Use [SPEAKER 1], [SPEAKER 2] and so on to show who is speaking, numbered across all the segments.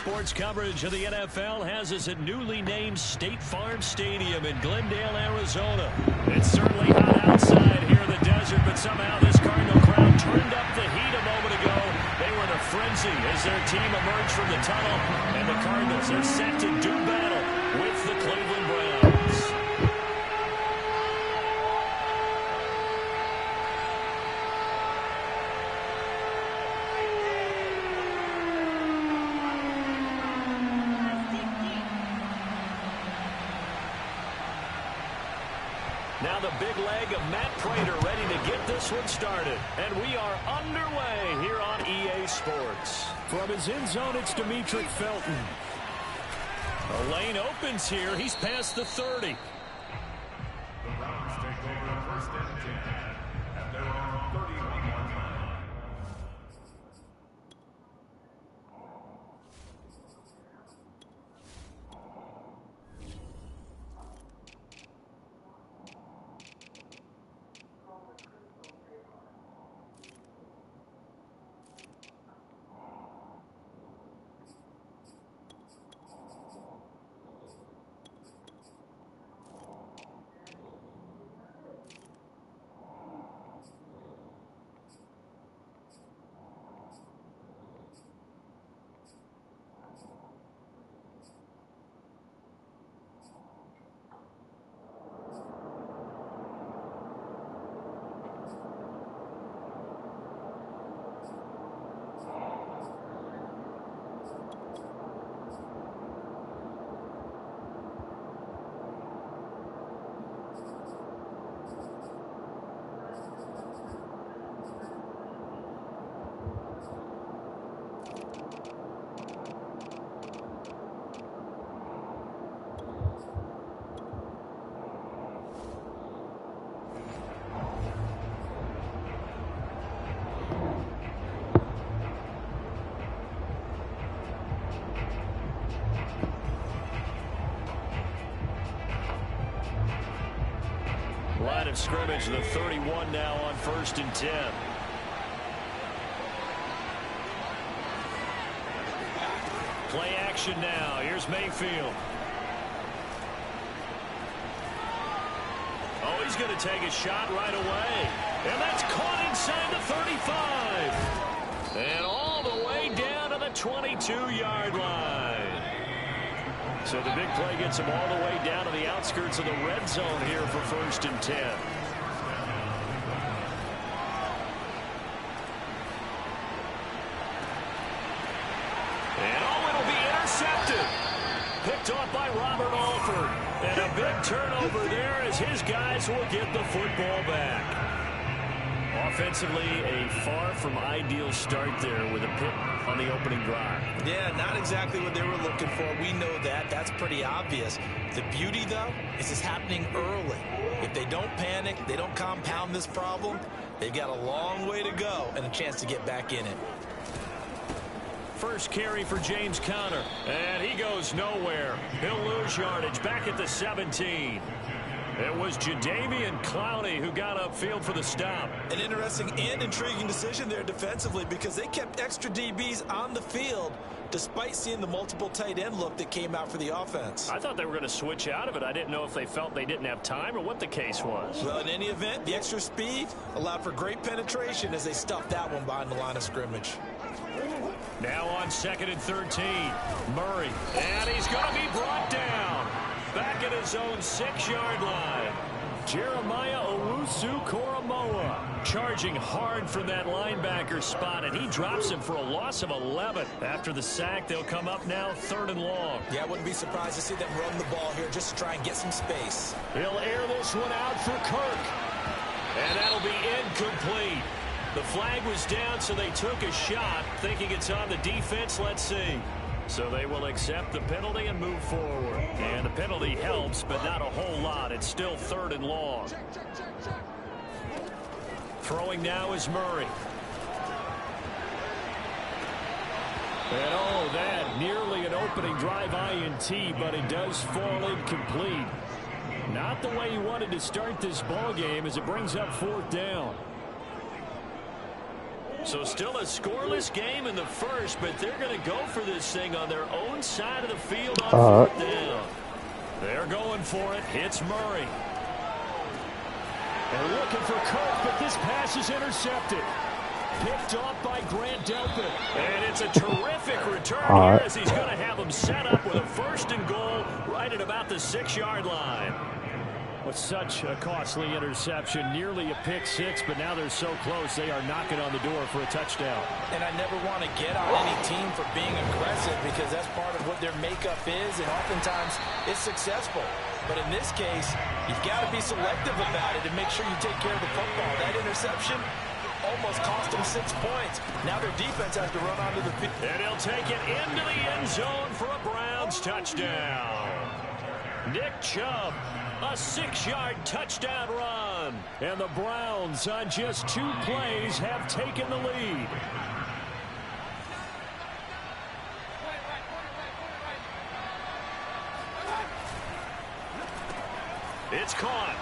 [SPEAKER 1] Sports coverage of the NFL has us at newly named State Farm Stadium in Glendale, Arizona. It's certainly hot outside here in the desert, but somehow this Cardinal crowd turned up the heat a moment ago. They were in a frenzy as their team emerged from the tunnel, and the Cardinals are set to do battle with the Cleveland Browns. Now the big leg of Matt Prater ready to get this one started. And we are underway here on EA Sports. From his end zone, it's Demetric Felton. A lane opens here. He's past the 30.
[SPEAKER 2] The Browns take over first and 10 at their own 31-yard line.
[SPEAKER 1] Line of scrimmage, the 31 now on 1st and 10. Play action now. Here's Mayfield. Oh, he's going to take a shot right away. And that's caught inside the 35. And all the way down to the 22-yard line. So the big play gets him all the way down to the outskirts of the red zone here for 1st and 10. And oh, it'll be intercepted. Picked off by Robert Alford. And a big turnover there as his guys will get the football back. Offensively, a far from ideal start there with a pick on the opening drive.
[SPEAKER 3] Yeah, not exactly what they were looking for. We know that. That's pretty obvious. The beauty, though, is it's happening early. If they don't panic, they don't compound this problem, they've got a long way to go and a chance to get back in it.
[SPEAKER 1] First carry for James Conner, and he goes nowhere. He'll lose yardage back at the 17. It was Jadeveon Clowney who got upfield for the stop.
[SPEAKER 3] An interesting and intriguing decision there defensively because they kept extra DBs on the field despite seeing the multiple tight end look that came out for the offense.
[SPEAKER 1] I thought they were going to switch out of it. I didn't know if they felt they didn't have time or what the case was.
[SPEAKER 3] Well, in any event, the extra speed allowed for great penetration as they stuffed that one behind the line of scrimmage.
[SPEAKER 1] Now on 2nd and 13, Murray, and he's going to be brought down. Back at his own 6-yard line. Jeremiah Owusu-Koramoah charging hard from that linebacker spot, and he drops him for a loss of 11. After the sack, they'll come up now 3rd and long.
[SPEAKER 3] Yeah, I wouldn't be surprised to see them run the ball here just to try and get some space.
[SPEAKER 1] He'll air this one out for Kirk. And that'll be incomplete. The flag was down, so they took a shot, thinking it's on the defense. Let's see. So they will accept the penalty and move forward. And the penalty helps, but not a whole lot. It's still 3rd and long. Throwing now is Murray. And oh, that nearly an opening drive INT, but it does fall incomplete. Not the way he wanted to start this ball game as it brings up 4th down. So still a scoreless game in the first, but they're going to go for this thing on their own side of the field on fourth down. They're going for it. It's Murray.
[SPEAKER 4] They're looking for Kirk, but this pass is intercepted. Picked off by Grant Delpit.
[SPEAKER 1] And it's a terrific return here as he's going to have them set up with a 1st and goal right at about the 6-yard line.
[SPEAKER 4] With such a costly interception, nearly a pick six, but now they're so close they are knocking on the door for a touchdown.
[SPEAKER 3] And I never want to get on any team for being aggressive because that's part of what their makeup is, and oftentimes it's successful. But in this case, you've got to be selective about it and make sure you take care of the football. That interception almost cost them 6 points. Now their defense has to run onto the field.
[SPEAKER 1] And he'll take it into the end zone for a Browns touchdown. Nick Chubb, a 6-yard touchdown run.
[SPEAKER 4] And the Browns, on just 2 plays, have taken the lead.
[SPEAKER 1] It's caught.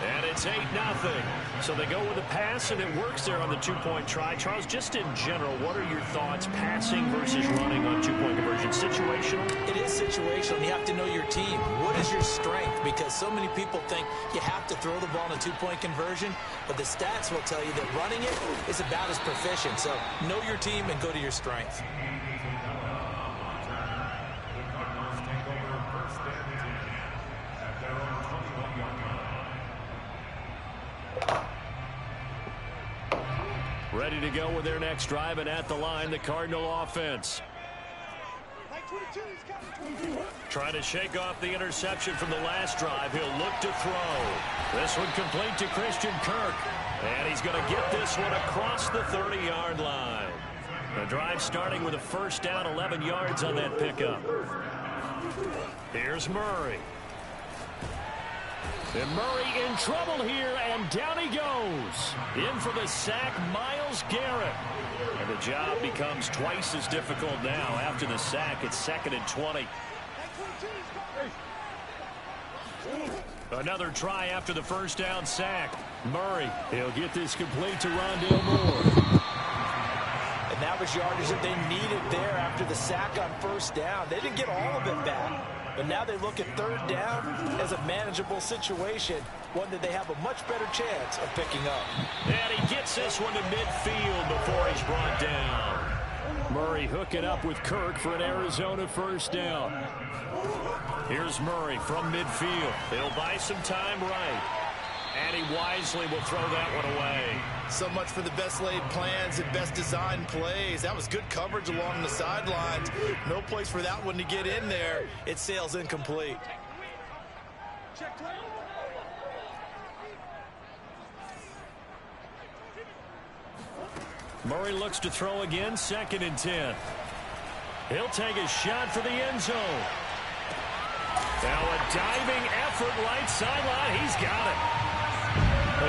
[SPEAKER 1] And it's 8-0. So they go with a pass, and it works there on the 2-point try. Charles, just in general, what are your thoughts passing versus running on 2-point conversion? Situational?
[SPEAKER 3] It is situational. You have to know your team. What is your strength? Because so many people think you have to throw the ball in a 2-point conversion, but the stats will tell you that running it is about as proficient. So know your team and go to your strength.
[SPEAKER 1] Ready to go with their next drive, and at the line, the Cardinal offense. Trying to shake off the interception from the last drive. He'll look to throw. This one complete to Christian Kirk. And he's going to get this one across the 30-yard line. The drive starting with a 1st down, 11 yards on that pickup. Here's Murray. And Murray in trouble here, and down he goes. In for the sack, Myles Garrett. And the job becomes twice as difficult now. After the sack, it's 2nd and 20. Another try after the 1st down sack. Murray, he'll get this complete to Rondale Moore.
[SPEAKER 3] And that was yardage that they needed there after the sack on 1st down. They didn't get all of it back. But now they look at 3rd down as a manageable situation, one that they have a much better chance of picking up.
[SPEAKER 1] And he gets this one to midfield before he's brought down.
[SPEAKER 4] Murray hooking up with Kirk for an Arizona 1st down.
[SPEAKER 1] Here's Murray from midfield. He'll buy some time right. And he wisely will throw that one away.
[SPEAKER 3] So much for the best laid plans and best designed plays. That was good coverage along the sidelines. No place for that one to get in there. It sails incomplete.
[SPEAKER 1] Murray looks to throw again, 2nd and 10. He'll take a shot for the end zone. Now a diving effort right sideline. He's got it.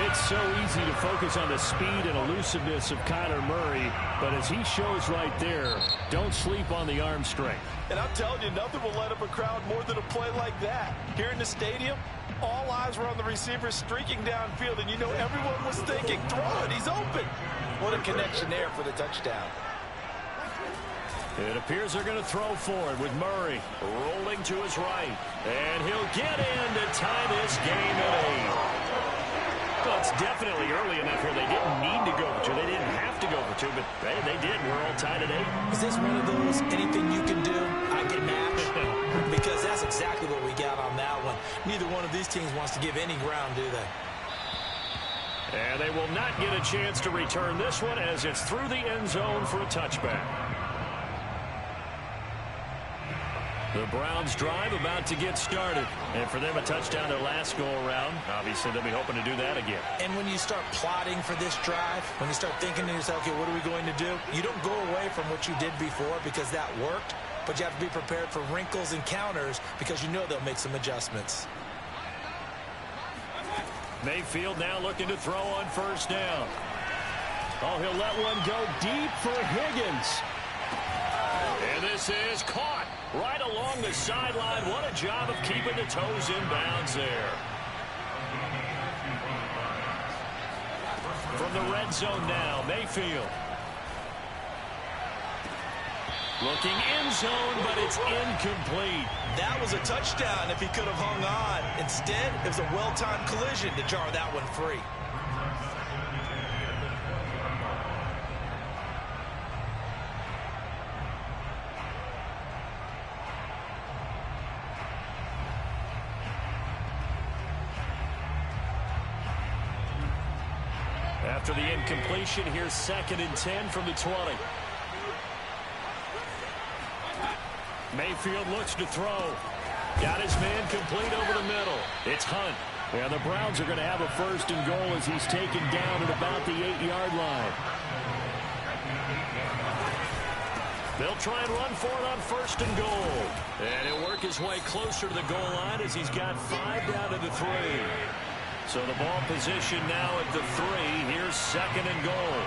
[SPEAKER 4] It's so easy to focus on the speed and elusiveness of Kyler Murray, but as he shows right there, don't sleep on the arm strength.
[SPEAKER 3] And I'm telling you, nothing will light up a crowd more than a play like that. Here in the stadium, all eyes were on the receiver streaking downfield, and you know everyone was thinking, throw it, he's open. What a connection there for the touchdown.
[SPEAKER 1] It appears they're going to throw for it with Murray rolling to his right. And he'll get in to tie this game at 8. Well, it's definitely early enough here. They didn't need to go for 2. They didn't have to go for 2, but they did. We're all tied at 8.
[SPEAKER 3] Is this one of those anything you can do, I can match? Because that's exactly what we got on that one. Neither one of these teams wants to give any ground, do they?
[SPEAKER 1] And they will not get a chance to return this one as it's through the end zone for a touchback. The Browns drive about to get started. And for them, a touchdown their last go-around. Obviously, they'll be hoping to do that again.
[SPEAKER 3] And when you start plotting for this drive, when you start thinking to yourself, okay, what are we going to do? You don't go away from what you did before because that worked. But you have to be prepared for wrinkles and counters because you know they'll make some adjustments.
[SPEAKER 1] Mayfield now looking to throw on 1st down.
[SPEAKER 4] Oh, he'll let one go deep for Higgins.
[SPEAKER 1] And this is caught right along the sideline. What a job of keeping the toes in bounds there. From the red zone now, Mayfield. Looking end zone, but it's incomplete.
[SPEAKER 3] That was a touchdown if he could have hung on. Instead, it was a well-timed collision to jar that one free.
[SPEAKER 1] After the incompletion, here's 2nd and 10 from the 20. Mayfield looks to throw. Got his man complete over the middle. It's Hunt. And the Browns are going to have a 1st and goal as he's taken down at about the 8-yard line. They'll try and run for it on 1st and goal. And he'll work his way closer to the goal line as he's got 5 down to the 3. So the ball position now at the 3. Here's 2nd and goal.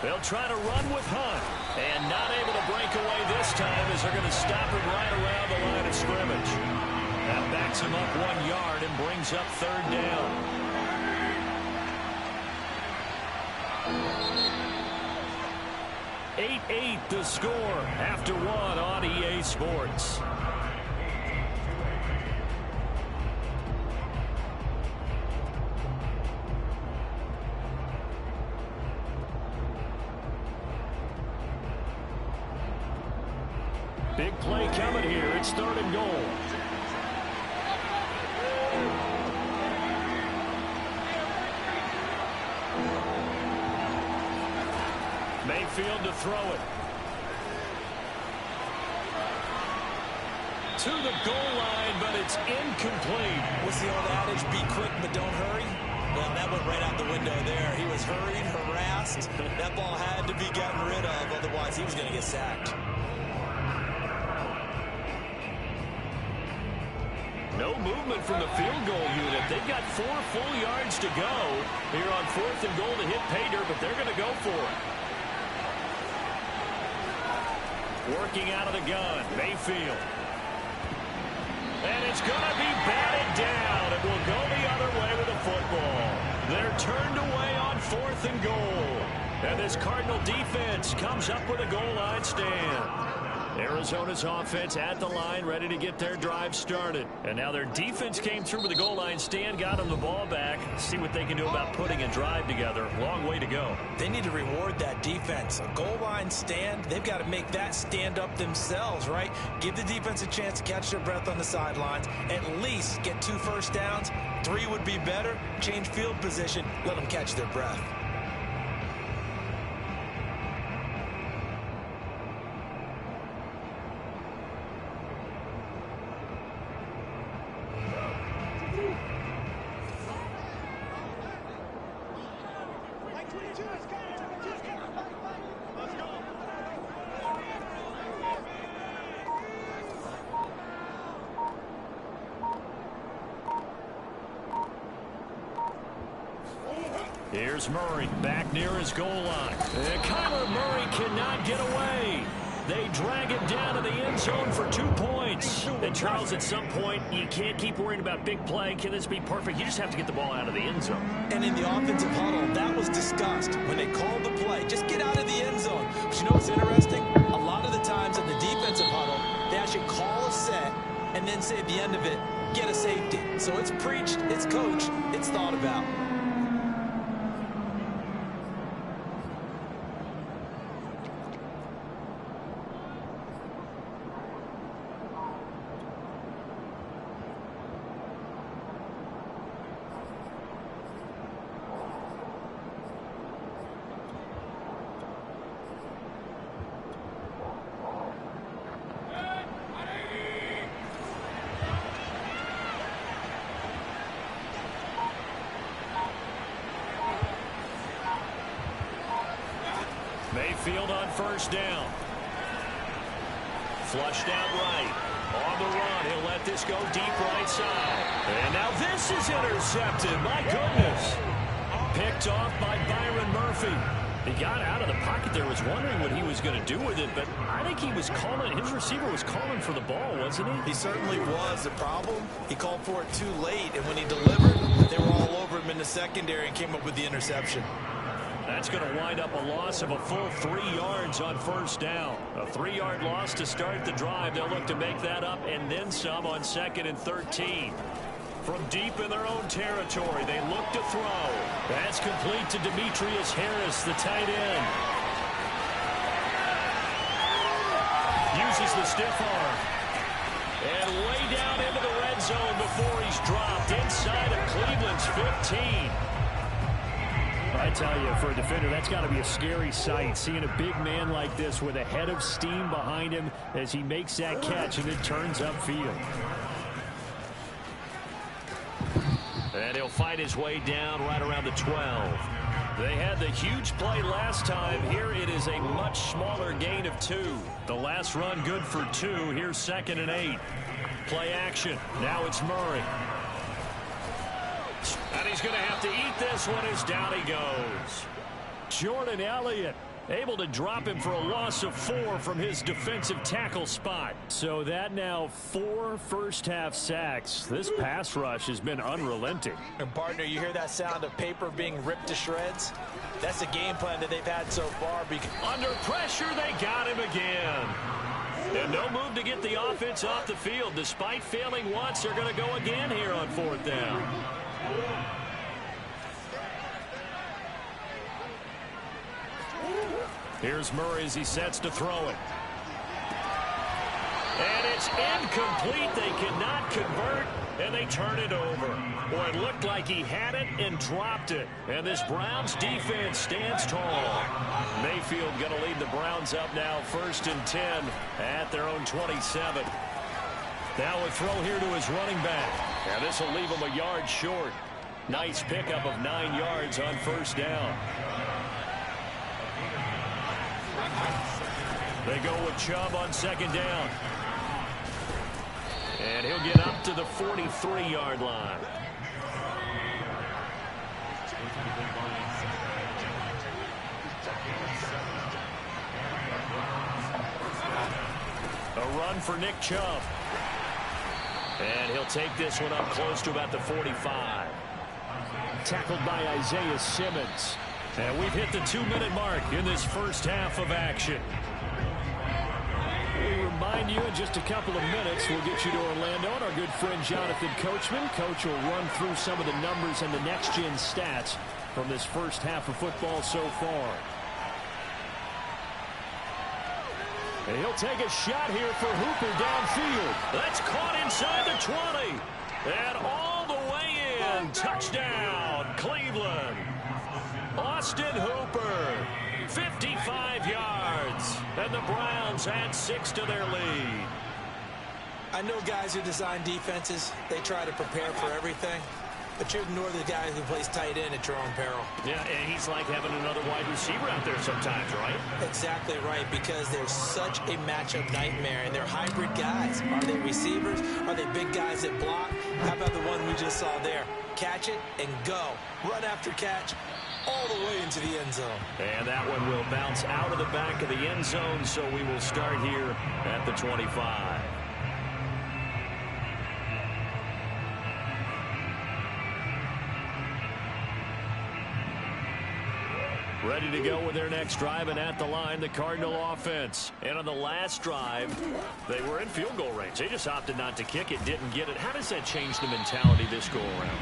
[SPEAKER 1] They'll try to run with Hunt. And not able to break away this time as they're going to stop him right around the line of scrimmage. That backs him up 1 yard and brings up 3rd down. 8-8 the score after 1 on EA Sports. Big play coming here. It's 3rd and goal. Mayfield to throw it. To the goal line, but it's incomplete.
[SPEAKER 3] What's the old adage? Be quick, but don't hurry. Well, that went right out the window there. He was hurried, harassed. That ball had to be gotten rid of, otherwise he was going to get sacked.
[SPEAKER 1] No movement from the field goal unit. They've got 4 full yards to go here on 4th and goal to hit pay dirt, but they're going to go for it. Working out of the gun, Mayfield. And it's going to be batted down. It will go the other way with the football. They're turned away on 4th and goal. And this Cardinal defense comes up with a goal line stand. Arizona's offense at the line, ready to get their drive started. And now their defense came through with a goal line stand, got them the ball back. See what they can do about putting a drive together. Long way to go.
[SPEAKER 3] They need to reward that defense. A goal line stand, they've got to make that stand up themselves, right? Give the defense a chance to catch their breath on the sidelines. At least get 2 first downs. 3 would be better. Change field position. Let them catch their breath.
[SPEAKER 1] Here's Murray back near his goal line. And Kyler Murray cannot get away. They drag him down to the end zone for 2 points. And Charles, at some point, you can't keep worrying about big play. Can this be perfect? You just have to get the ball out of the end zone.
[SPEAKER 3] And in the offensive huddle, that was discussed when they called the play. Just get out of the end zone. But you know what's interesting? A lot of the times in the defensive huddle, they actually call a set and then say at the end of it, get a safety. So it's preached, it's coached, it's thought about.
[SPEAKER 1] Mayfield on first down. Flushed out right. On the run, he'll let this go deep right side. And now this is intercepted. My goodness. Picked off by Byron Murphy.
[SPEAKER 4] He got out of the pocket there, was wondering what he was going to do with it, but I think he was calling, his receiver was calling for the ball, wasn't he?
[SPEAKER 3] He certainly was. The problem, he called for it too late, and when he delivered, they were all over him in the secondary and came up with the interception.
[SPEAKER 1] That's going to wind up a loss of a full 3 yards on first down. A 3-yard loss to start the drive. They'll look to make that up and then some on 2nd and 13. From deep in their own territory, they look to throw. That's complete to Demetrius Harris, the tight end. Uses the stiff arm. And way down into the red zone before he's dropped inside of Cleveland's 15.
[SPEAKER 4] I tell you, for a defender, that's got to be a scary sight, seeing a big man like this with a head of steam behind him as he makes that catch and it turns upfield.
[SPEAKER 1] And he'll fight his way down right around the 12. They had the huge play last time. Here it is a much smaller gain of 2. The last run good for 2. Here's 2nd and 8. Play action. Now it's Murray. And he's going to have to eat this one as down he goes.
[SPEAKER 4] Jordan Elliott able to drop him for a loss of 4 from his defensive tackle spot. So that now 4 first-half sacks. This pass rush has been unrelenting.
[SPEAKER 3] And partner, you hear that sound of paper being ripped to shreds? That's the game plan that they've had so far.
[SPEAKER 1] Under pressure, they got him again. And no move to get the offense off the field. Despite failing once, they're going to go again here on 4th down. Here's Murray as he sets to throw it. And it's incomplete. They cannot convert, and they turn it over. Boy, it looked like he had it and dropped it. And this Browns defense stands tall. Mayfield going to lead the Browns up now 1st and 10 at their own 27. Now a throw here to his running back. And this will leave him a yard short. Nice pickup of 9 yards on 1st down. They go with Chubb on 2nd down. And he'll get up to the 43-yard line. A run for Nick Chubb. And he'll take this one up close to about the 45.
[SPEAKER 4] Tackled by Isaiah Simmons.
[SPEAKER 1] And we've hit the 2-minute mark in this first half of action.
[SPEAKER 4] We remind you in just a couple of minutes, we'll get you to Orlando and our good friend Jonathan Coachman. Coach will run through some of the numbers and the next-gen stats from this first half of football so far. And he'll take a shot here for Hooper downfield.
[SPEAKER 1] That's caught inside the 20. And all the way in. Touchdown, Cleveland. Austin Hooper, 55 yards. And the Browns add 6 to their lead.
[SPEAKER 3] I know guys who design defenses, they try to prepare for everything. But you ignore the guy who plays tight end at your own peril.
[SPEAKER 1] Yeah, and he's like having another wide receiver out there sometimes, right?
[SPEAKER 3] Exactly right, because they're such a matchup nightmare, and they're hybrid guys. Are they receivers? Are they big guys that block? How about the one we just saw there? Catch it and go. Run after catch all the way into the end zone.
[SPEAKER 1] And that one will bounce out of the back of the end zone, so we will start here at the 25. Ready to go with their next drive, and at the line, the Cardinal offense. And on the last drive, they were in field goal range. They just opted not to kick it, didn't get it. How does that change the mentality this go around?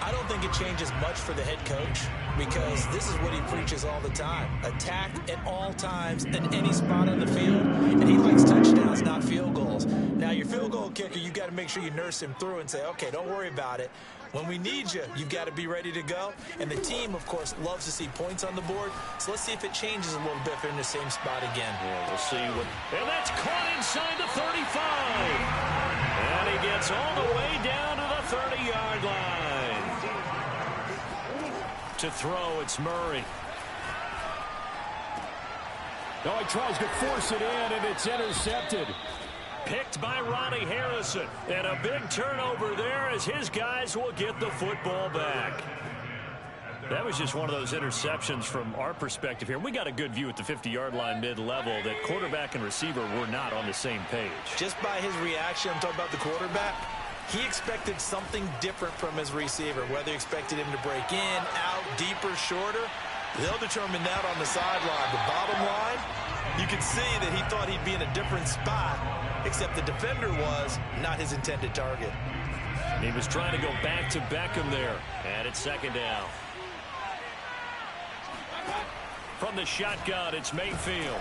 [SPEAKER 3] I don't think it changes much for the head coach, because this is what he preaches all the time. Attack at all times in any spot on the field, and he likes touchdowns, not field goals. Now, your field goal kicker, you've got to make sure you nurse him through and say, okay, don't worry about it. When we need you, you've got to be ready to go. And the team, of course, loves to see points on the board. So let's see if it changes a little bit if they're in the same spot again.
[SPEAKER 1] Yeah, we'll see what. And that's caught inside the 35. And he gets all the way down to the 30-yard line. To throw, it's Murray.
[SPEAKER 4] Oh, he tries to force it in, and it's intercepted.
[SPEAKER 1] Picked by Ronnie Harrison. And a big turnover there as his guys will get the football back.
[SPEAKER 4] That was just one of those interceptions from our perspective here. We got a good view at the 50-yard line mid-level that quarterback and receiver were not on the same page.
[SPEAKER 3] Just by his reaction, I'm talking about the quarterback, he expected something different from his receiver, whether he expected him to break in, out, deeper, shorter. They'll determine that on the sideline. The bottom line, you can see that he thought he'd be in a different spot, except the defender was not his intended target.
[SPEAKER 4] He was trying to go back to Beckham there, and it's second down. From the shotgun, it's Mayfield.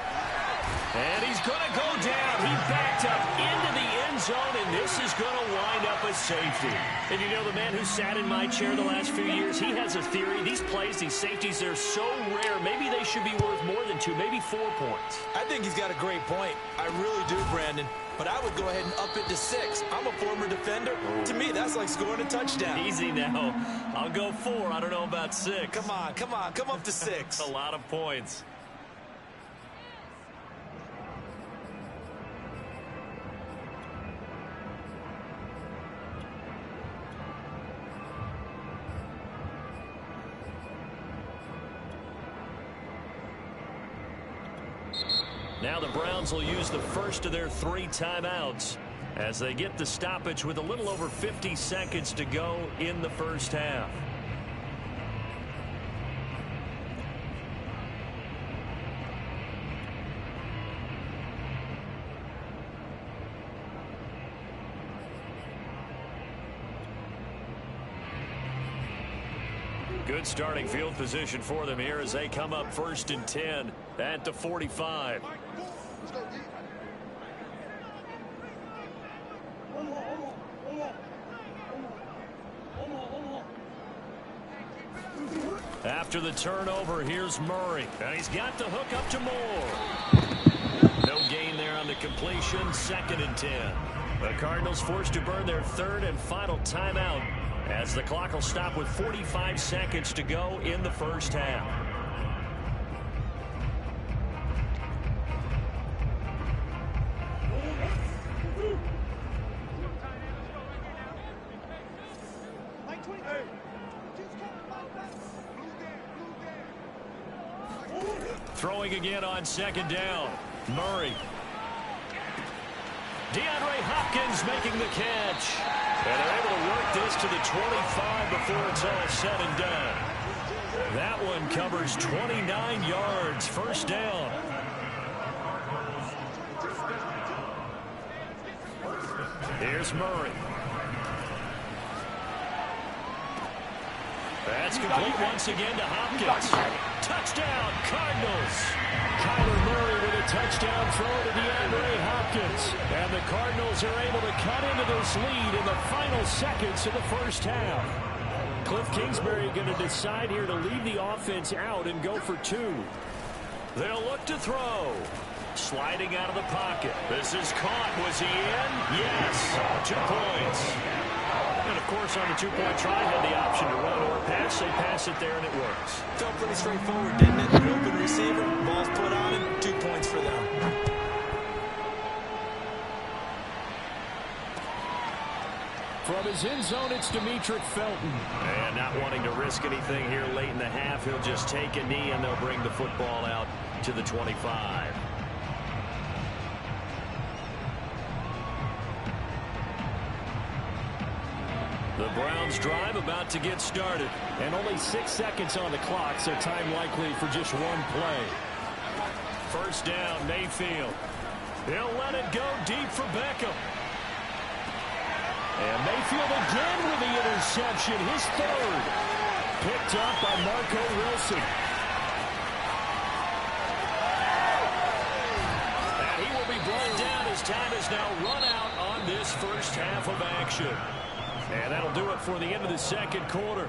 [SPEAKER 4] And he's going to go down. He backed up into the end zone, and this is going to wind up a safety. And you know, the man who sat in my chair the last few years, he has a theory. These plays, these safeties, they're so rare. Maybe they should be worth more than 2, maybe 4 points.
[SPEAKER 3] I think he's got a great point. I really do, Brandon. But I would go ahead and up it to 6. I'm a former defender. To me, that's like scoring a touchdown.
[SPEAKER 4] Easy now. I'll go 4. I don't know about 6.
[SPEAKER 3] Come on, come on. Come up to 6.
[SPEAKER 4] A lot of points. Now the Browns will use the first of their 3 timeouts as they get the stoppage with a little over 50 seconds to go in the first half. Good starting field position for them here as they come up 1st and 10 at the 45. After the turnover, here's Murray. And he's got the hook up to Moore. No gain there on the completion. 2nd and 10. The Cardinals forced to burn their 3rd and final timeout as the clock will stop with 45 seconds to go in the first half. Throwing again on 2nd down. Murray. DeAndre Hopkins making the catch. And they're able to work this to the 25 before it's all said and done. That one covers 29 yards. 1st down. Here's Murray. That's complete once again to Hopkins. Touchdown, Cardinals. Kyler Murray with a touchdown throw to DeAndre Hopkins. And the Cardinals are able to cut into this lead in the final seconds of the first half. Cliff Kingsbury going to decide here to leave the offense out and go for 2. They'll look to throw. Sliding out of the pocket. This is caught. Was he in? Yes. 2 points. And, of course, on the 2-point try, had the option to run or pass. They pass it there, and it works.
[SPEAKER 3] Felt pretty straightforward, didn't it? An open receiver, ball's put on him, 2 points for them.
[SPEAKER 4] From his end zone, it's Demetric Felton. And not wanting to risk anything here late in the half, he'll just take a knee, and they'll bring the football out to the 25. The Browns drive about to get started. And only 6 seconds on the clock, so time likely for just 1 play. 1st down, Mayfield. He'll let it go deep for Beckham. And Mayfield again with the interception, his 3rd. Picked up by Marco Wilson. And he will be brought down as time is now run out on this first half of action. And that'll do it for the end of the 2nd quarter.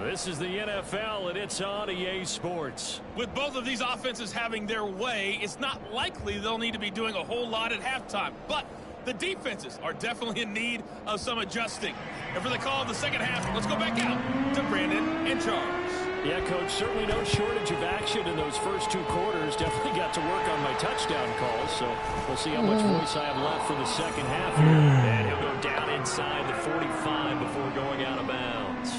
[SPEAKER 4] This is the NFL, and it's on EA Sports.
[SPEAKER 5] With both of these offenses having their way, it's not likely they'll need to be doing a whole lot at halftime. But the defenses are definitely in need of some adjusting. And for the call of the 2nd half, let's go back out to Brandon and Charles.
[SPEAKER 4] Yeah, Coach, certainly no shortage of action in those first 2 quarters. Definitely got to work on my touchdown calls, so we'll see how much voice I have left for the 2nd half here. And he'll go down inside the 45 before going out of bounds.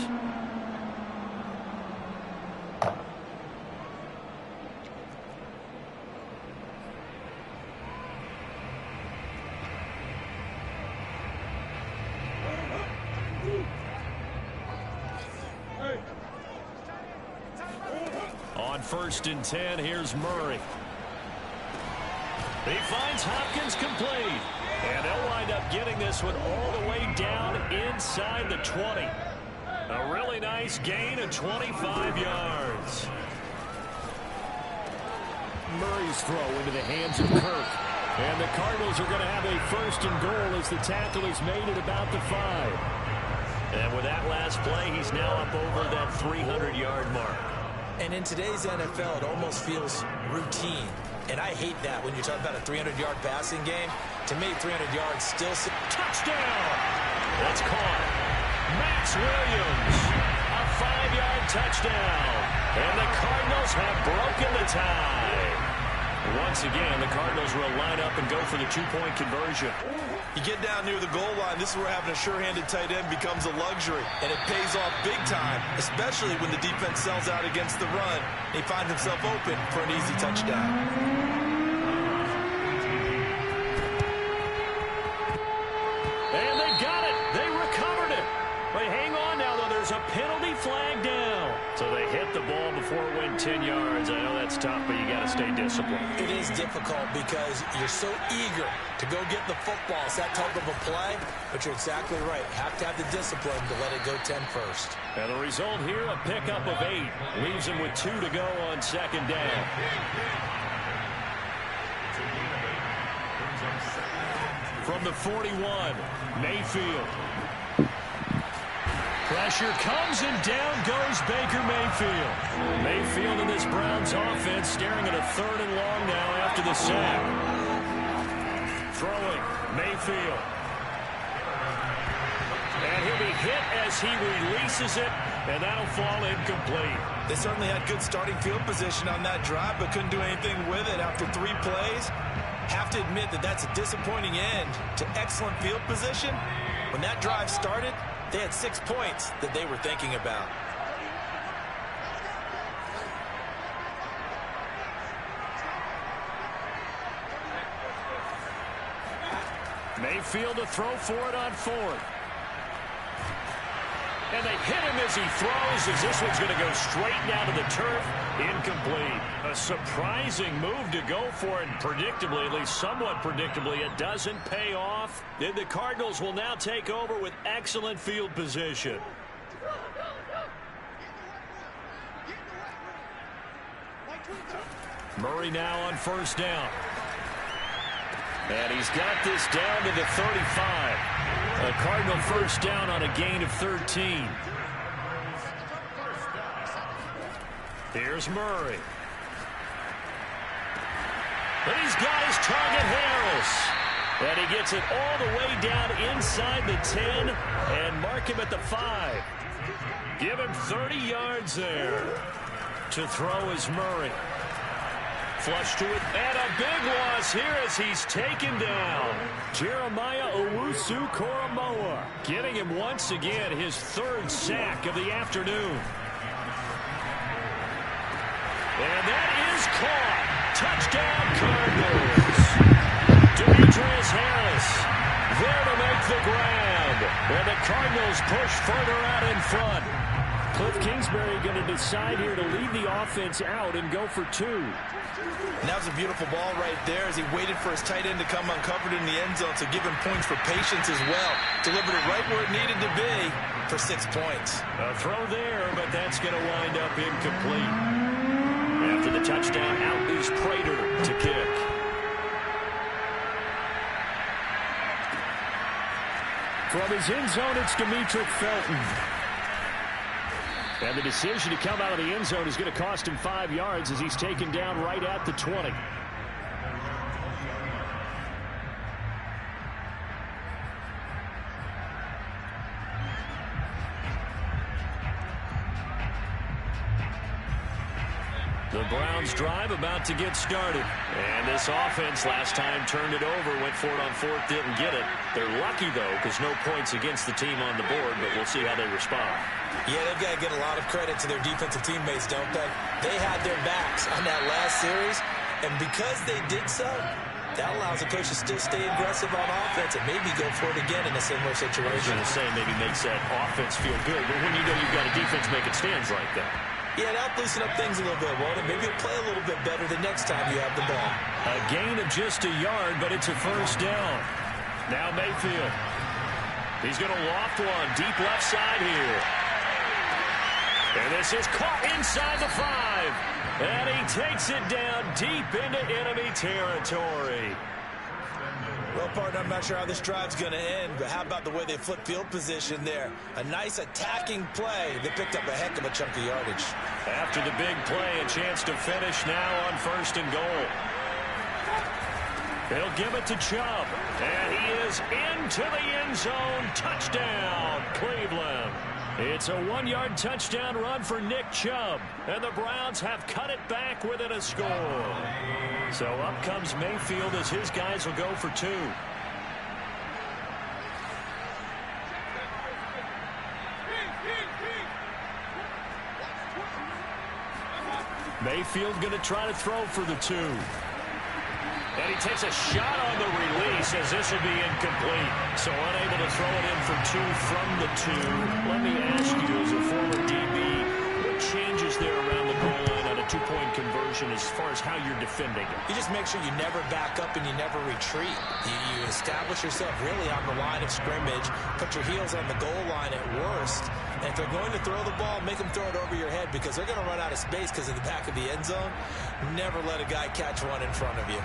[SPEAKER 4] On 1st and 10, here's Murray. He finds Hopkins complete. And they'll wind up getting this one all the way down inside the 20. A really nice gain of 25 yards. Murray's throw into the hands of Kirk. And the Cardinals are going to have a 1st and goal as the tackle is made at about the 5. And with that last play, he's now up over that 300-yard mark.
[SPEAKER 3] And in today's NFL, it almost feels routine. And I hate that when you talk about a 300-yard passing game. To me, 300 yards still...
[SPEAKER 4] Touchdown! That's caught. Max Williams. A 5-yard touchdown. And the Cardinals have broken the tie. Once again, the Cardinals will line up and go for the 2-point conversion.
[SPEAKER 3] You get down near the goal line, this is where having a sure-handed tight end becomes a luxury. And it pays off big time, especially when the defense sells out against the run. He finds himself open for an easy touchdown.
[SPEAKER 4] And they got it. They recovered it. But hang on now, though. There's a penalty flag down. So they hit the ball before it went 10 yards. I know that's tough, but you got to stay disciplined.
[SPEAKER 3] It is difficult because you're so eager to go get the football. It's that type of a play, but you're exactly right. Have to have the discipline to let it go 10 first.
[SPEAKER 4] And the result here, a pickup of 8. Leaves him with 2 to go on 2nd down. From the 41, Mayfield. Pressure comes and down goes Baker Mayfield. Mayfield in this Browns offense staring at a 3rd and long now after the sack. Throwing, Mayfield. And he'll be hit as he releases it, and that'll fall incomplete.
[SPEAKER 3] They certainly had good starting field position on that drive, but couldn't do anything with it after 3 plays. Have to admit that that's a disappointing end to excellent field position. When that drive started, they had 6 points that they were thinking about.
[SPEAKER 4] Mayfield to throw for it on 4th. And they hit him as he throws, as this one's going to go straight down to the turf. Incomplete. A surprising move to go for it, and predictably, at least somewhat predictably, it doesn't pay off. Then the Cardinals will now take over with excellent field position. Murray now on 1st down. And he's got this down to the 35. A Cardinal 1st down on a gain of 13. Here's Murray. But he's got his target, Harris. And he gets it all the way down inside the 10 and mark him at the 5. Give him 30 yards there. To throw is Murray. Flush to it, and a big loss here as he's taken down. Jeremiah Owusu-Koramoah getting him once again his 3rd sack of the afternoon. And that is caught. Touchdown Cardinals. Demetrius Harris there to make the grab. And the Cardinals push further out in front. Cliff Kingsbury going to decide here to leave the offense out and go for 2.
[SPEAKER 3] And that was a beautiful ball right there as he waited for his tight end to come uncovered in the end zone, so give him points for patience as well. Delivered it right where it needed to be for 6 points.
[SPEAKER 4] A throw there, but that's going to wind up incomplete. After the touchdown, out is Prater to kick. From his end zone, it's Demetric Felton. And the decision to come out of the end zone is going to cost him 5 yards as he's taken down right at the 20. The Browns drive about to get started. And this offense last time turned it over, went for it on 4th, didn't get it. They're lucky, though, because no points against the team on the board, but we'll see how they respond.
[SPEAKER 3] Yeah, they've got to get a lot of credit to their defensive teammates, don't they? They had their backs on that last series, and because they did so, that allows the coach to still stay aggressive on offense and maybe go for it again in a similar situation.
[SPEAKER 4] I was going to say maybe makes that offense feel good, but when you know you've got a defense making stands like that.
[SPEAKER 3] Yeah, that'll loosen up things a little bit, won't it? Maybe you'll play a little bit better the next time you have the ball.
[SPEAKER 4] A gain of just a yard, but it's a first down. Now Mayfield. He's going to loft one deep left side here. And this is caught inside the 5. And he takes it down deep into enemy territory.
[SPEAKER 3] Well, partner, I'm not sure how this drive's going to end, but how about the way they flip field position there? A nice attacking play. They picked up a heck of a chunk of yardage.
[SPEAKER 4] After the big play, a chance to finish now on first and goal. They'll give it to Chubb. And he is into the end zone. Touchdown, Cleveland. It's a 1-yard touchdown run for Nick Chubb. And the Browns have cut it back within a score. So up comes Mayfield as his guys will go for 2. Mayfield going to try to throw for the 2. And he takes a shot on the release as this will be incomplete. So unable to throw it in for 2 from the 2. Let me ask you, as a former DB, what changes there around the goal line on a 2-point conversion as far as how you're defending it?
[SPEAKER 3] You just make sure you never back up and you never retreat. You establish yourself really on the line of scrimmage, put your heels on the goal line at worst. And if they're going to throw the ball, make them throw it over your head because they're going to run out of space because of the back of the end zone. Never let a guy catch one in front of you.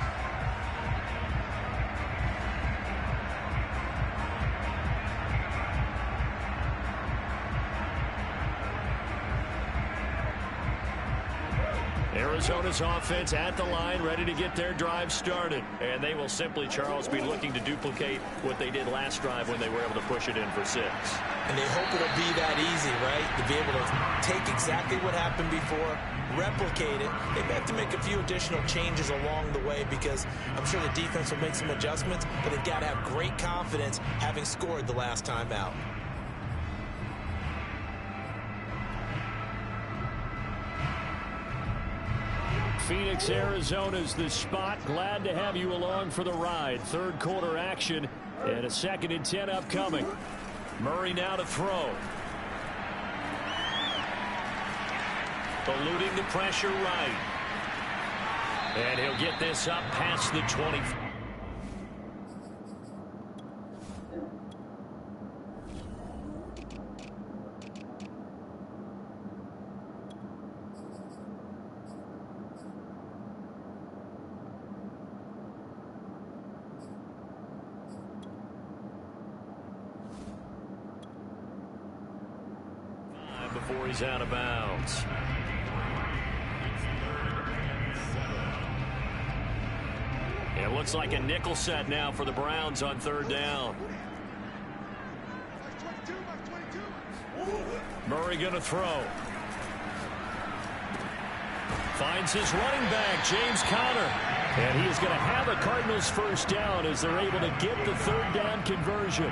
[SPEAKER 4] Arizona's offense at the line, ready to get their drive started. And they will simply, Charles, be looking to duplicate what they did last drive when they were able to push it in for 6.
[SPEAKER 3] And they hope it'll be that easy, right? To be able to take exactly what happened before, replicate it. They may have to make a few additional changes along the way because I'm sure the defense will make some adjustments, but they've got to have great confidence having scored the last time out.
[SPEAKER 4] Phoenix, Arizona's the spot. Glad to have you along for the ride. Third quarter action and a 2nd and 10 upcoming. Murray now to throw. Eluding the pressure right. And he'll get this up past the 20. Before he's out of bounds. It looks like a nickel set now for the Browns on 3rd down. Murray going to throw. Finds his running back, James Conner. And he is going to have a Cardinals first down as they're able to get the 3rd down conversion.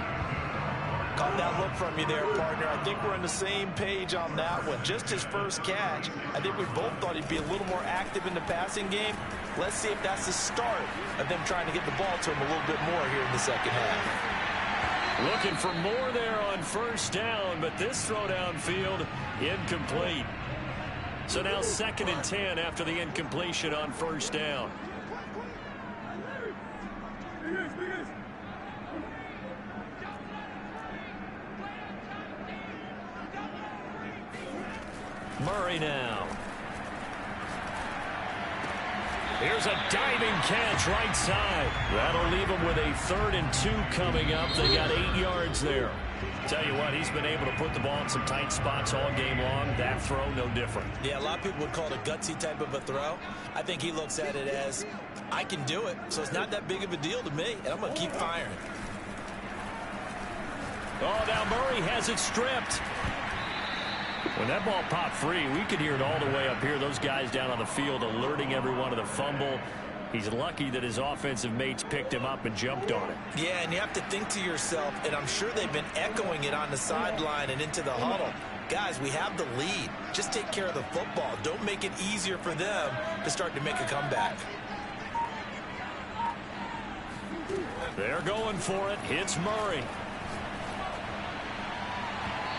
[SPEAKER 3] Caught that look from you there, partner. I think we're on the same page on that one. Just his first catch. I think we both thought he'd be a little more active in the passing game. Let's see if that's the start of them trying to get the ball to him a little bit more here in the second half.
[SPEAKER 4] Looking for more there on first down, but this throw downfield incomplete. So now 2nd and 10 after the incompletion on first down. Murray now. Here's a diving catch right side. That'll leave him with a 3rd and 2 coming up. They got 8 yards there. Tell you what, he's been able to put the ball in some tight spots all game long. That throw, no different.
[SPEAKER 3] Yeah, a lot of people would call it a gutsy type of a throw. I think he looks at it as, I can do it, so it's not that big of a deal to me, and I'm going to keep firing.
[SPEAKER 4] Oh, now Murray has it stripped. When that ball popped free, we could hear it all the way up here. Those guys down on the field alerting everyone of the fumble. He's lucky that his offensive mates picked him up and jumped on it.
[SPEAKER 3] Yeah, and you have to think to yourself, and I'm sure they've been echoing it on the sideline and into the huddle. Guys, we have the lead. Just take care of the football. Don't make it easier for them to start to make a comeback.
[SPEAKER 4] They're going for it. It's Murray.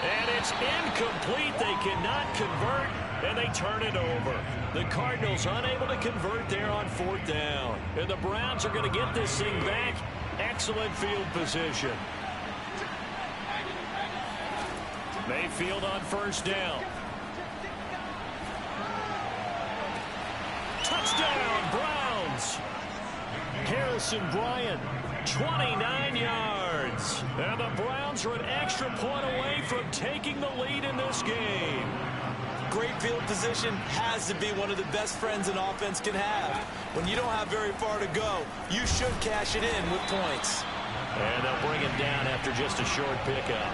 [SPEAKER 4] And it's incomplete. They cannot convert.
[SPEAKER 1] and they turn it over. The Cardinals unable to convert there on 4th down. And the Browns are going to get this thing back. Excellent field position. Mayfield on 1st down. Touchdown, Browns. Harrison Bryant, 29 yards. And the Browns are an extra point away from taking the lead in this game.
[SPEAKER 3] Great field position has to be one of the best friends an offense can have. When you don't have very far to go, you should cash it in with points.
[SPEAKER 1] And they'll bring him down after just a short pickup.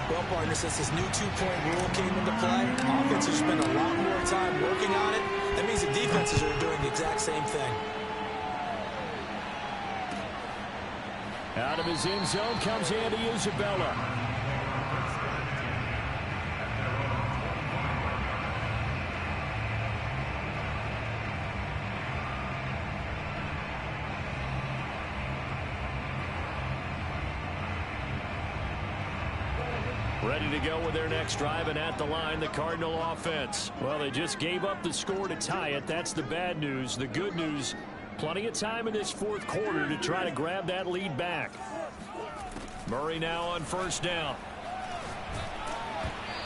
[SPEAKER 3] Well, partner, since this new two-point rule came into play, offenses spend a lot more time working on it. That means the defenses are doing the exact same thing.
[SPEAKER 4] Out of his end zone comes Andy Isabella. Ready to go with their next drive, and at the line, the Cardinal offense. Well, they just gave up the score to tie it. That's the bad news. The good news, plenty of time in this 4th quarter to try to grab that lead back. Murray now on 1st down.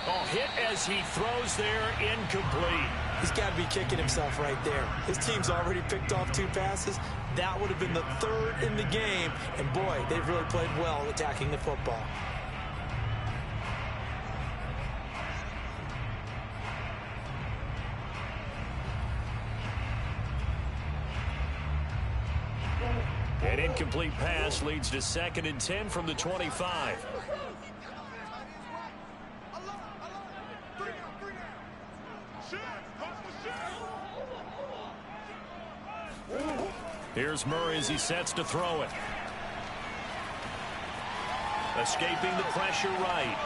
[SPEAKER 4] Oh, hit as he throws there, incomplete.
[SPEAKER 3] He's got to be kicking himself right there. His team's already picked off 2 passes. That would have been the 3rd in the game, and boy, they've really played well attacking the football.
[SPEAKER 4] An incomplete pass leads to 2nd and 10 from the 25. Here's Murray as he sets to throw it. Escaping the pressure right.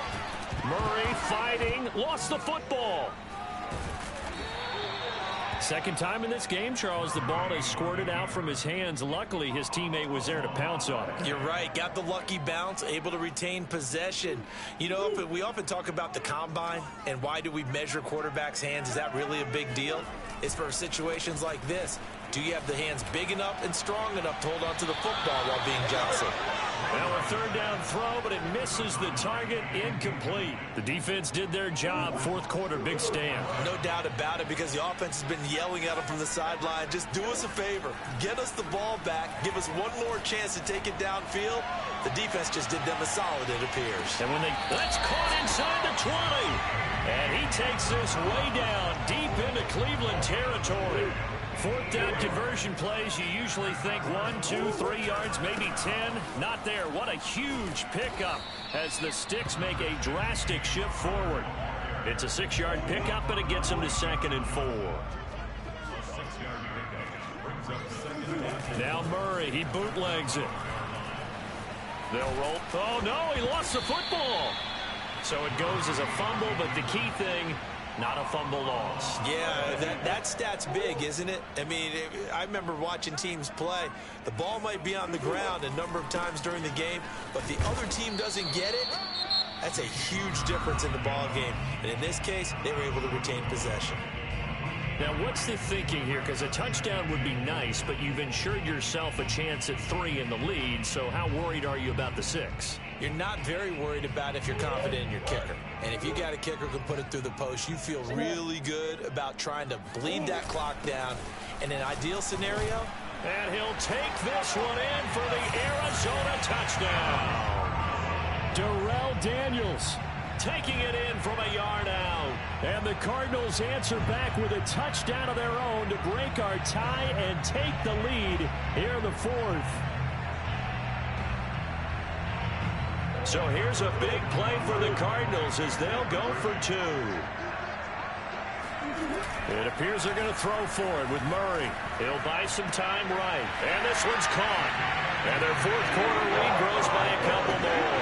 [SPEAKER 4] Murray fighting, lost the football. Second time in this game, Charles, the ball has squirted out from his hands. Luckily, his teammate was there to pounce on it.
[SPEAKER 3] You're right. Got the lucky bounce, able to retain possession. You know, we often talk about the combine and why do we measure quarterbacks' hands. Is that really a big deal? It's for situations like this. Do you have the hands big enough and strong enough to hold on to the football while being jostled?
[SPEAKER 4] Well, a 3rd down throw, but it misses the target. Incomplete. The defense did their job. 4th quarter, big stand.
[SPEAKER 3] No doubt about it, because the offense has been yelling at them from the sideline. Just do us a favor. Get us the ball back. Give us one more chance to take it downfield. The defense just did them a solid, it appears.
[SPEAKER 4] And when that's caught inside the 20. And he takes this way down, deep into Cleveland territory. 4th down conversion plays, you usually think 1, 2, 3 yards, maybe 10. Not there. What a huge pickup as the Sticks make a drastic shift forward. It's a 6-yard pickup, and it gets him to 2nd and 4. Now Murray, he bootlegs it. They'll roll. Oh, no, he lost the football. So it goes as a fumble, but the key thing, not a fumble loss.
[SPEAKER 3] Yeah, that stat's big, isn't it? I mean, I remember watching teams play. The ball might be on the ground a number of times during the game, but the other team doesn't get it. That's a huge difference in the ball game. And in this case, they were able to retain possession.
[SPEAKER 4] Now, what's the thinking here? Because a touchdown would be nice, but you've ensured yourself a chance at 3 in the lead, so how worried are you about the 6?
[SPEAKER 3] You're not very worried about if you're confident in your kicker. And if you got a kicker who can put it through the post, you feel really good about trying to bleed that clock down. In an ideal scenario,
[SPEAKER 4] and he'll take this one in for the Arizona touchdown. Darrell Daniels taking it in from a yard out. And the Cardinals answer back with a touchdown of their own to break our tie and take the lead here in the 4th. So here's a big play for the Cardinals as they'll go for 2. It appears they're going to throw for it with Murray. He'll buy some time right. And this one's caught. And their 4th quarter lead grows by a couple more.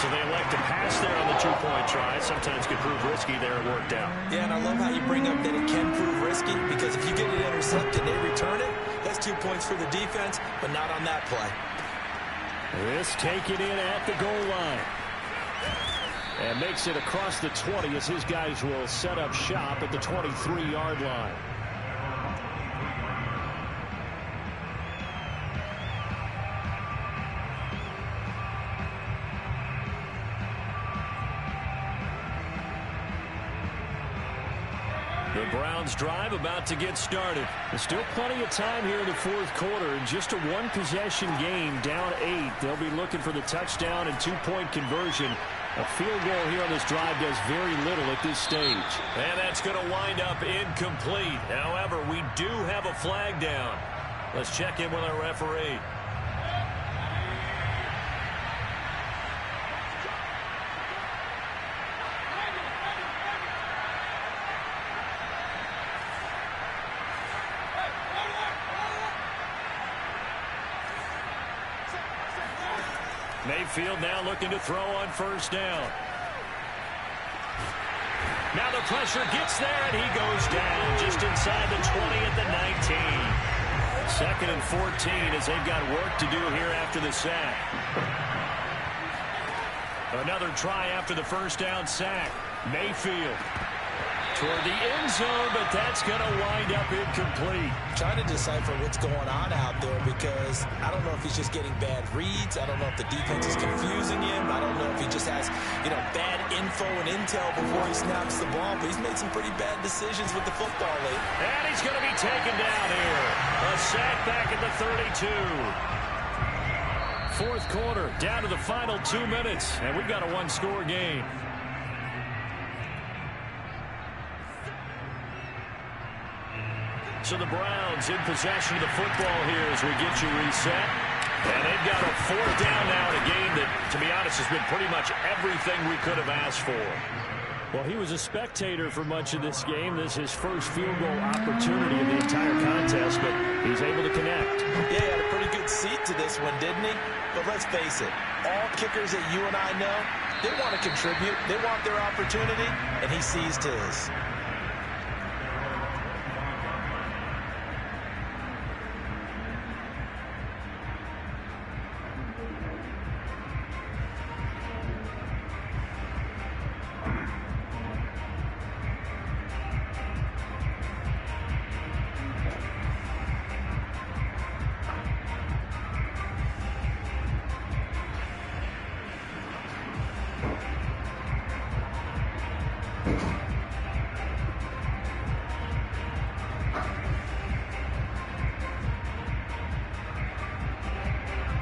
[SPEAKER 4] So they elect to pass there on the 2-point try. Sometimes could prove risky there. It worked out.
[SPEAKER 3] Yeah, and I love how you bring up that it can prove risky, because if you get it intercepted and they return it, that's 2 points for the defense, but not on that play.
[SPEAKER 4] This taken in at the goal line. And makes it across the 20 as his guys will set up shop at the 23-yard line. The Browns drive about to get started. There's still plenty of time here in the fourth quarter. And just a one-possession game, down 8. They'll be looking for the touchdown and two-point conversion. A field goal here on this drive does very little at this stage.
[SPEAKER 1] And that's going to wind up incomplete. However, we do have a flag down. Let's check in with our referee. Mayfield now looking to throw on first down. Now the pressure gets there, and he goes down just inside the 20 at the 19. Second and 14 as they've got work to do here after the sack. Another try after the first down sack. Mayfield toward the end zone, but that's going to wind up incomplete.
[SPEAKER 3] Trying to decipher what's going on out there because I don't know if he's just getting bad reads. I don't know if the defense is confusing him. I don't know if he just has, bad info and intel before he snaps the ball. But he's made some pretty bad decisions with the football lately.
[SPEAKER 1] And he's going to be taken down here. A sack back at the 32.
[SPEAKER 4] Fourth quarter, down to the final 2 minutes, and we've got a one-score game.
[SPEAKER 1] So the Browns in possession of the football here as we get you reset. And they've got a fourth down now in a game that, to be honest, has been pretty much everything we could have asked for.
[SPEAKER 4] Well, he was a spectator for much of this game. This is his first field goal opportunity of the entire contest, but he's able to connect.
[SPEAKER 3] Yeah, he had a pretty good seat to this one, didn't he? But let's face it, all kickers that you and I know, they want to contribute. They want their opportunity, and he seized his.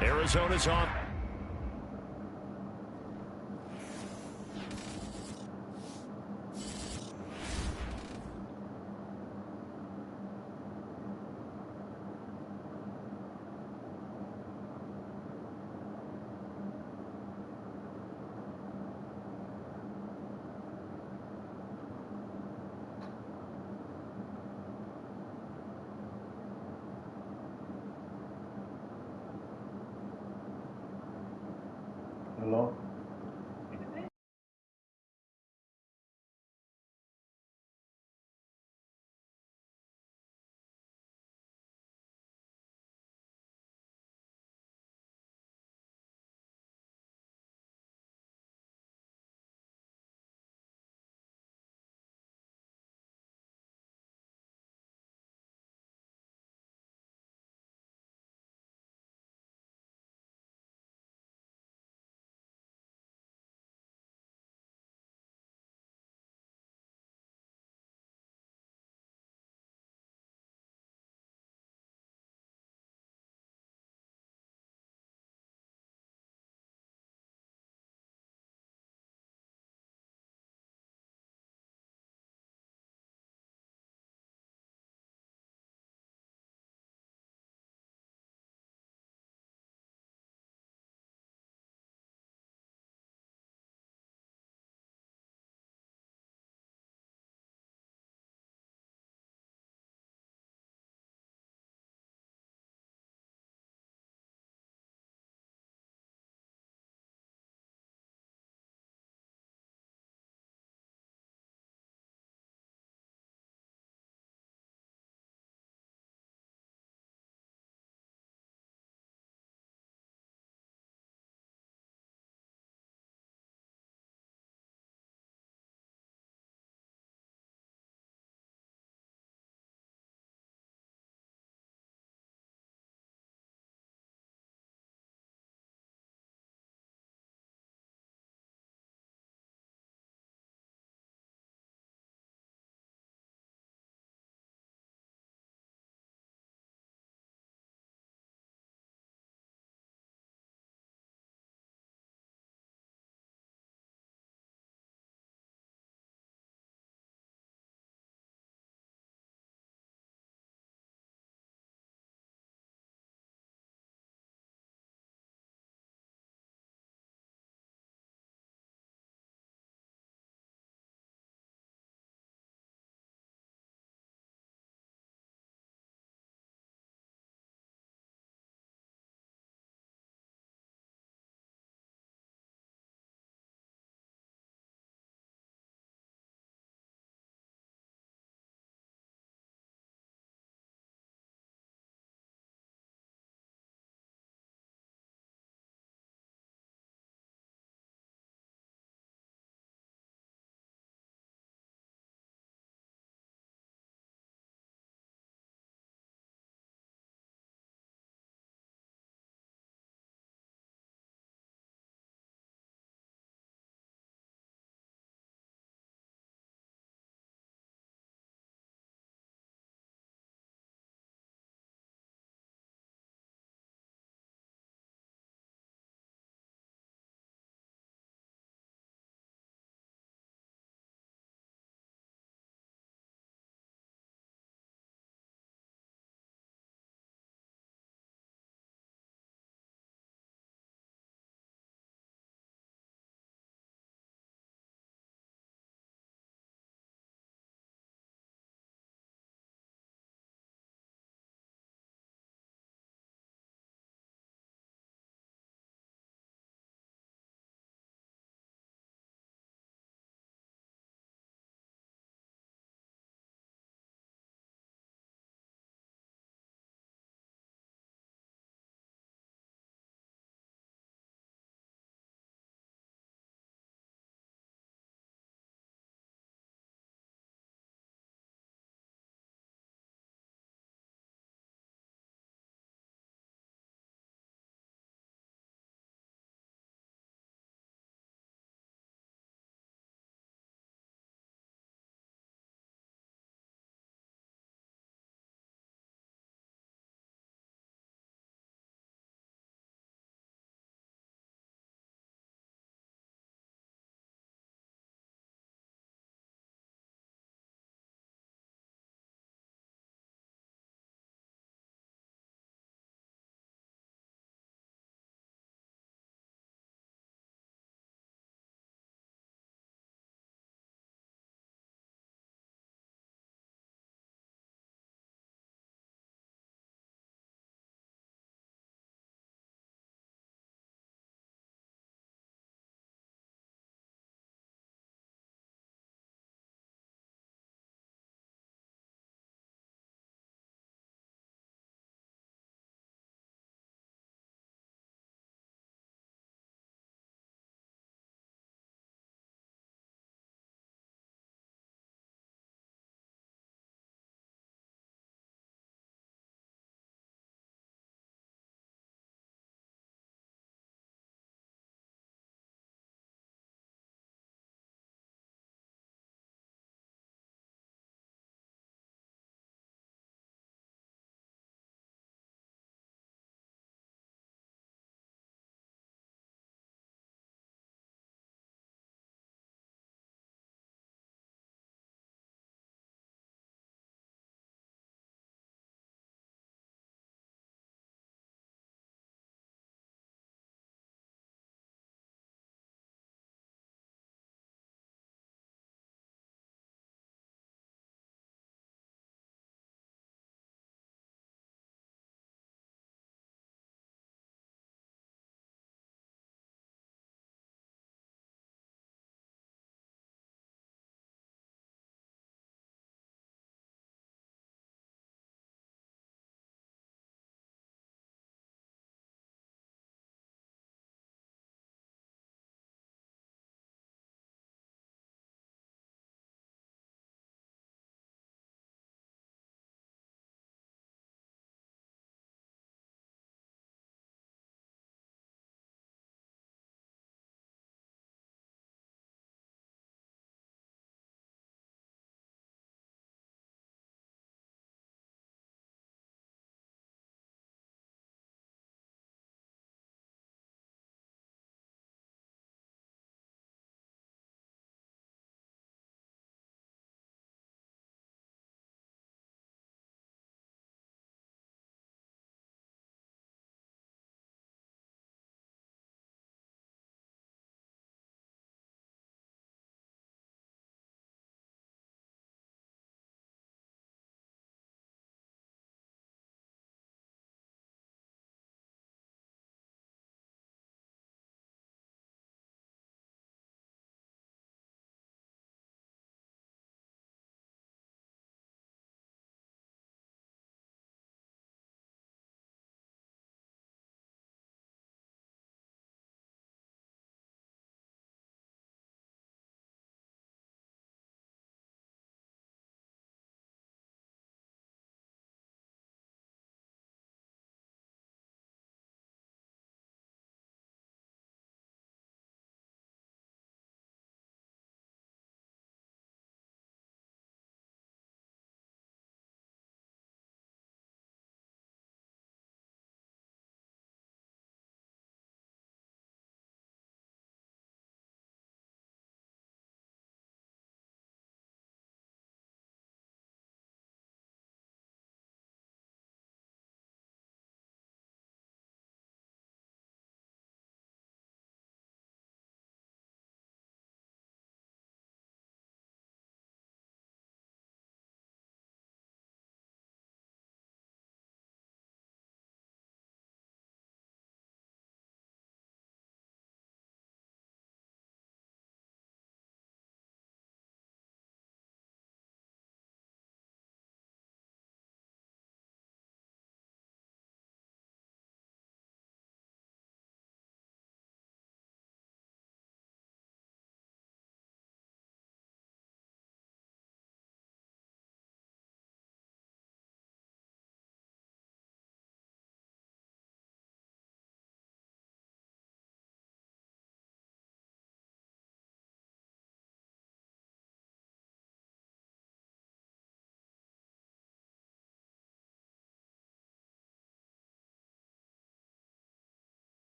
[SPEAKER 1] Arizona's on.